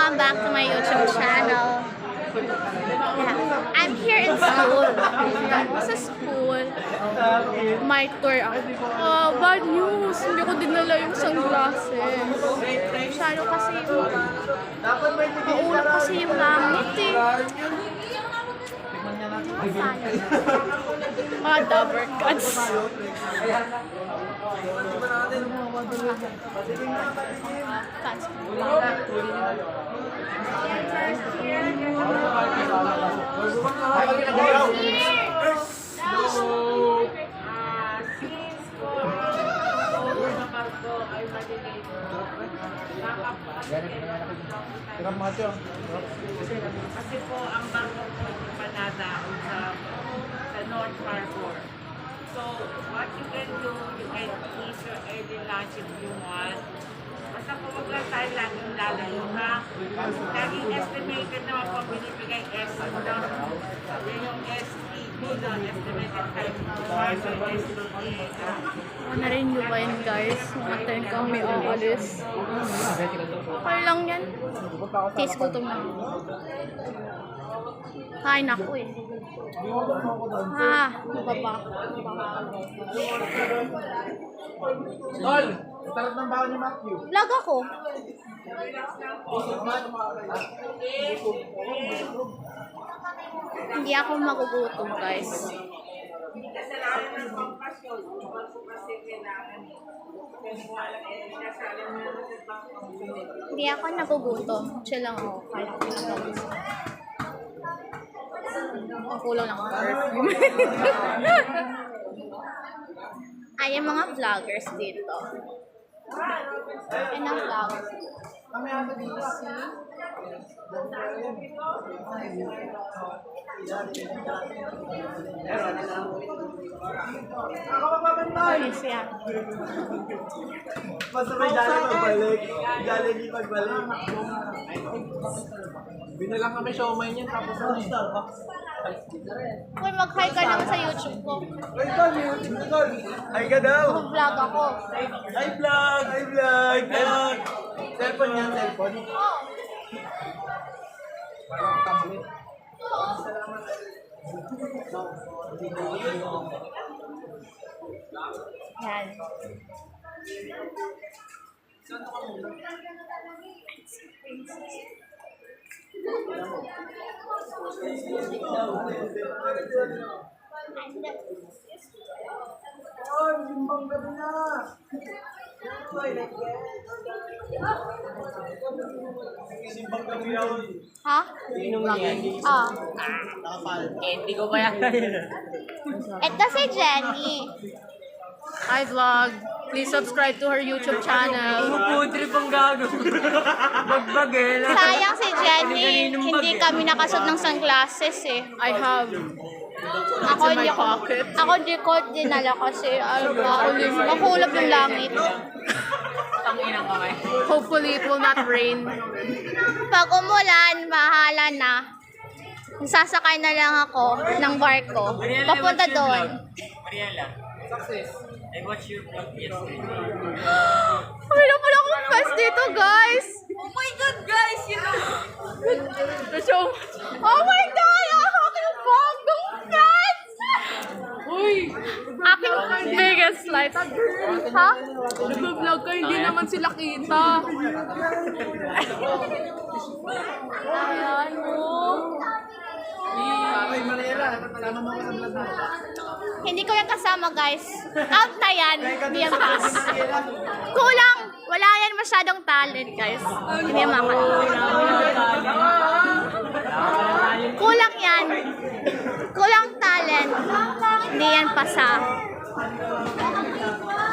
Welcome back to my YouTube channel. Yeah. I'm here in school. Sa school, my tour ako. Bad news. Hindi ko dinala yung sunglasses. Masyado kasi yung maulo kasi yung langit eh. Mga dabber cuts. Kasi po ang barko po panadaon sa North Harbor. So, what you can do, you can eat your early lunch if you want. Basta po wag lang tayo laging lalayo, ha? Laging estimated naman po binibigay SE daw. Yan yung SED na estimated time. Na rin nyo ba yun guys? Mga 10 kami aalis. Okay lang yan. Taste gutom na. Kain ako eh. Baba. Tol, tarap ng baon ni Matthew. Vlog ako. Hindi ako magugutom guys. Kasalanan ng kompasyon. Kasi kailangan Hindi ako nagugutom. Chill lang ako. Kaya ako nag-tapos. Ang kulang lang ang perfume. Ay, yung mga vloggers dito. Ay, ang vloggers. Kami ako dito. Ako mapapantay. Yes, yan. Basta may galing pagbalik. Galing pagbalik. Binalang kami siomay niyan tapos sa Starbucks. Uy, mag-hi ka naman sa YouTube ko. Ay, Tol, YouTube na Tol. Ay ka daw. Mag-vlog ako. Hi vlog! Hi vlog! Vlog! Cellphone niya, cellphone. Parang tablet. Yan. Oh, simbang gabi na. Simbang gabi na. Ha? Hindi ko ba yan? Ito si Jenny. Hi vlog! Please subscribe to her YouTube channel. Putri pang gago. Bagbag Sayang si Jenny. Hindi kami nakasot ng sunglasses eh. I have. Ako in my di ko. pocket. Ako di ko dinala kasi makulap yung langit. Tanginang kamay. Hopefully it will not rain. Pag umulan, bahala na. Sasakay na lang ako ng barko. Papunta doon. Mariela. Success. I watched your vlog yesterday. Ay, na pala akong fast dito, guys. Oh my God, guys! You know, So, oh my God! Ang aking bagong fans! Uy! Aking biggest life. Ha? Nag-vlog ka, hindi naman sila kita. Ayan mo. Ay, Mariela, kasama mo ako sa vlog mo. Hindi ko yan kasama, guys. Out na yan. Hindi yan pass. Kulang. Wala yan masyadong talent, guys. Hindi yan Kulang yan. Kulang talent. Hindi yan pasa.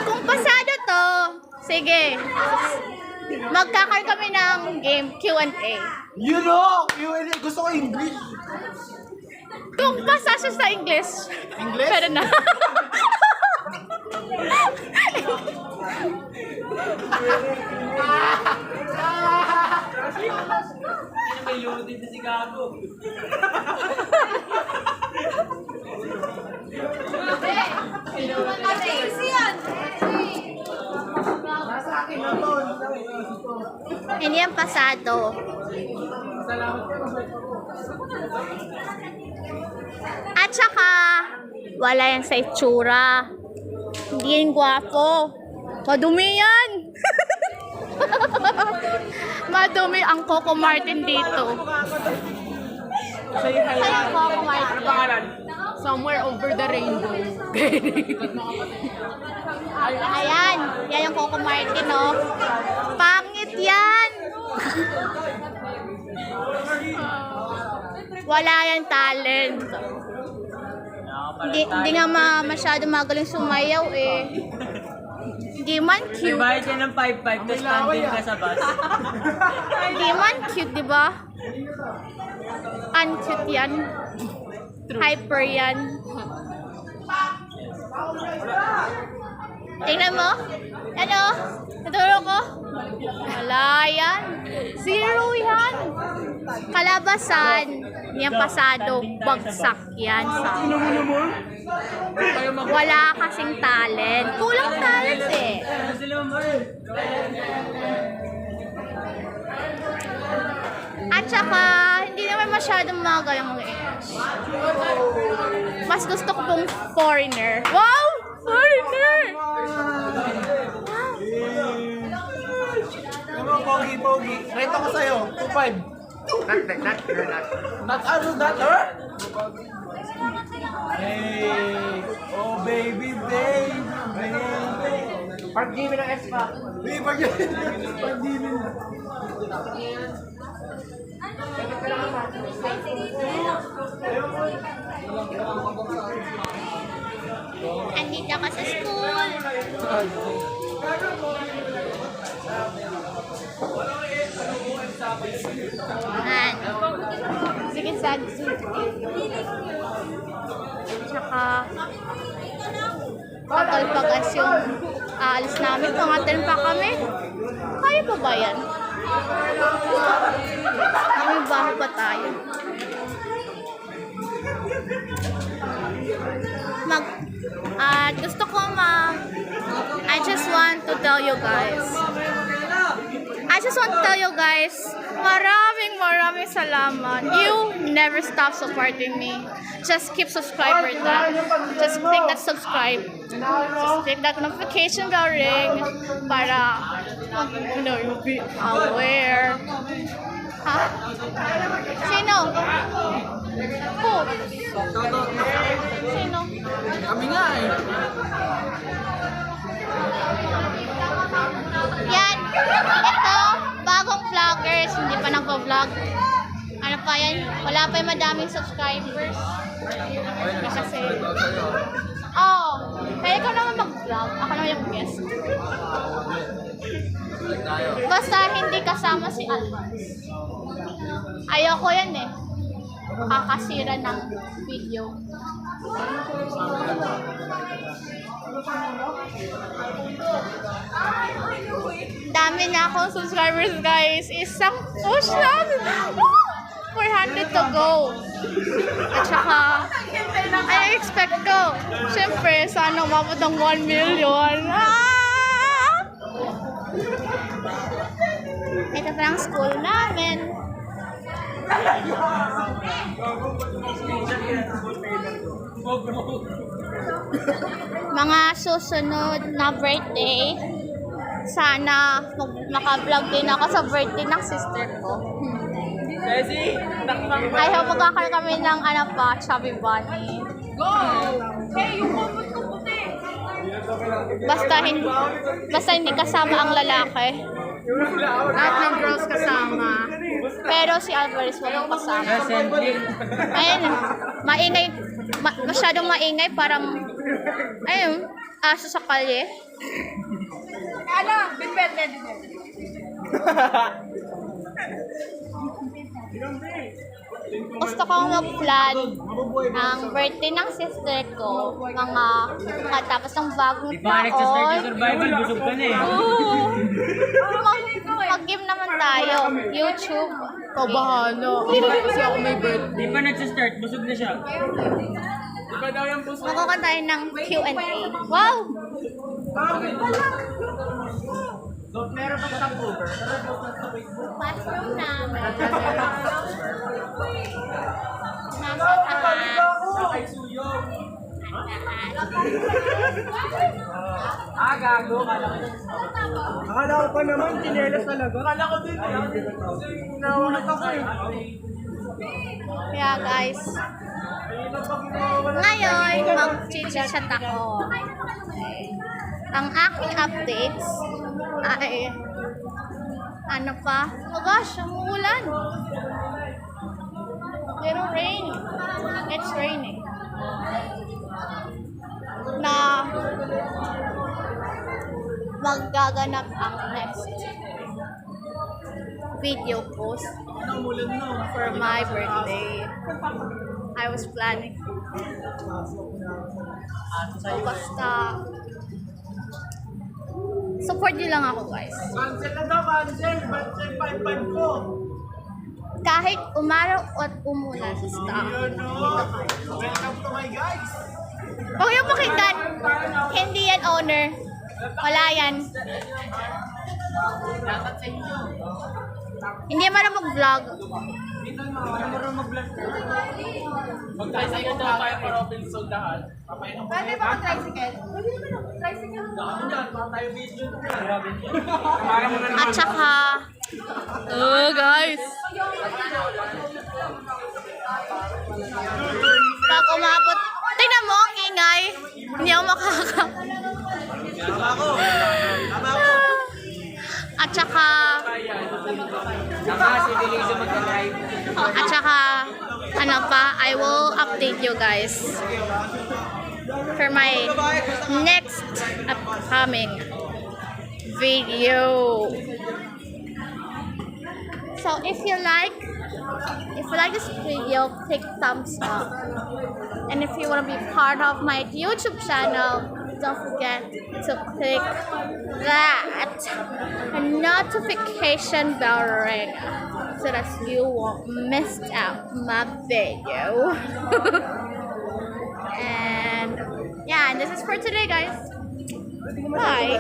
Kung pasado to, sige. Magkakaroon kami ng game Q&A. You know, gusto ko English. Kung pasa siya sa English, English? pwede na. may loaded na si Gago. Nasa akin na to. Hindi yan pasado. At saka, wala yan sa itsura. Hindi yan gwapo. Madumi yan. Madumi ang Coco Martin dito. Say hi. Sa'yo Coco Martin. Somewhere over the rainbow. Ayan. Yan yung Coco Martin, oh. Pangit yan. Wala yan talent. Hindi nga masyado magaling sumayaw eh. Hindi man cute. Bayad ka ng 5-5, tapos standing ka sa bus. Hindi man cute, di ba? Uncute yan. Hyper yan. Tingnan mo. Ano? Naturo ko? Wala yan. Zero yan. Kalabasan. Yan pasado. Bagsak yan sa... Wala kasing talent. Kulang talent eh. At saka, hindi naman masyadong magalang mag-English. Mas gusto ko pong foreigner. Wow! Foreigner! Ano, pogi. Rate ako sa'yo. 2-5. Not ano, not her? Hey! Oh, baby. Park gaming ng S pa. Hey, park gaming. Andito ka sa school. Ayan. Sige, sad. Tsaka, tagal pa gas yung aalis namin. Pangatin pa kami. Kaya pa ba yan? May baho pa tayo. Gusto ko I just want to tell you guys, maraming salamat. You never stop supporting me. Just keep subscribing that. Just click that subscribe. Just click that notification bell ring para you'll be aware. Ha? Sino? Who? Sino? Kami nga eh. Yan. Ito, bagong vloggers. Hindi pa nagpa-vlog. Ano pa yan? Wala pa yung madaming subscribers. Kasi, kaya ikaw naman mag-vlog. Ako naman yung guest. Basta hindi kasama si Alvaz. Ayoko yan eh. Kakasira ng video. Dami na akong subscribers, guys. Isang push lang. 400 to go. At saka, I expect ko. Siyempre, sana umabot ng 1 million. Ito pa ang school namin. Mga susunod na birthday, sana maka-vlog din ako sa birthday ng sister ko. I hope magkakaroon kami ng chubby bunny. Hey, yung kumot ko puti! Basta hindi kasama ang lalaki. Lahat ng girls kasama. Pero si Alvarez walang kasama. Ayun, maingay, masyadong maingay, parang, ayun, aso sa kalye. Bitbet. Gusto kong mag-vlog ang birthday ng sister ko, mga katapos ng bagong Di ba nag-start yung taon. survival, busog ka na eh. Mag-game naman tayo, YouTube. Ikaw bahala. Kasi ako may birthday. Di pa nag-start, busog na siya. Magkakanta tayo ng Q&A. Wow! Meron bang stopover? Bathroom namin. Nasa taas. Ay, suyong. Ah, gago. Akala ko pa naman, tinelas talaga. Akala ko din nawalat ako eh. Kaya guys, ngayon mag-chit-chat ako. Ang aking updates ay ano pa? Oh gosh, umuulan. Little rain. It's raining. Na maggaganap ang next video post for my birthday. I was planning. So basta support niyo lang ako guys. Cancel na daw, cancel. Cancel 5-5 ko. Kahit umaraw at umulan sa stock. Welcome to my guys. Huwag yung pakinggan. Hindi yan owner. Wala yan. Dapat sa inyo. Hindi yan marunong mag-vlog. Dito mo, ano marunong mag-vlog? Magtayo tayo para open sold lahat. Papainom ko. Pwede ba mag-tricycle? Pwede naman mag-tricycle. Dami dyan, para tayo video. Kamara mo na naman. At saka, oh guys. Pag umabot, tingnan mo ang ingay. Hindi ako makaka. Tama ko. Tama ko. At saka, ano pa, I will update you guys for my next upcoming video. So if you like this video, click thumbs up. And if you want to be part of my YouTube channel, don't forget to click that notification bell ring so that you won't miss out my video. And yeah, and this is for today, guys. Bye.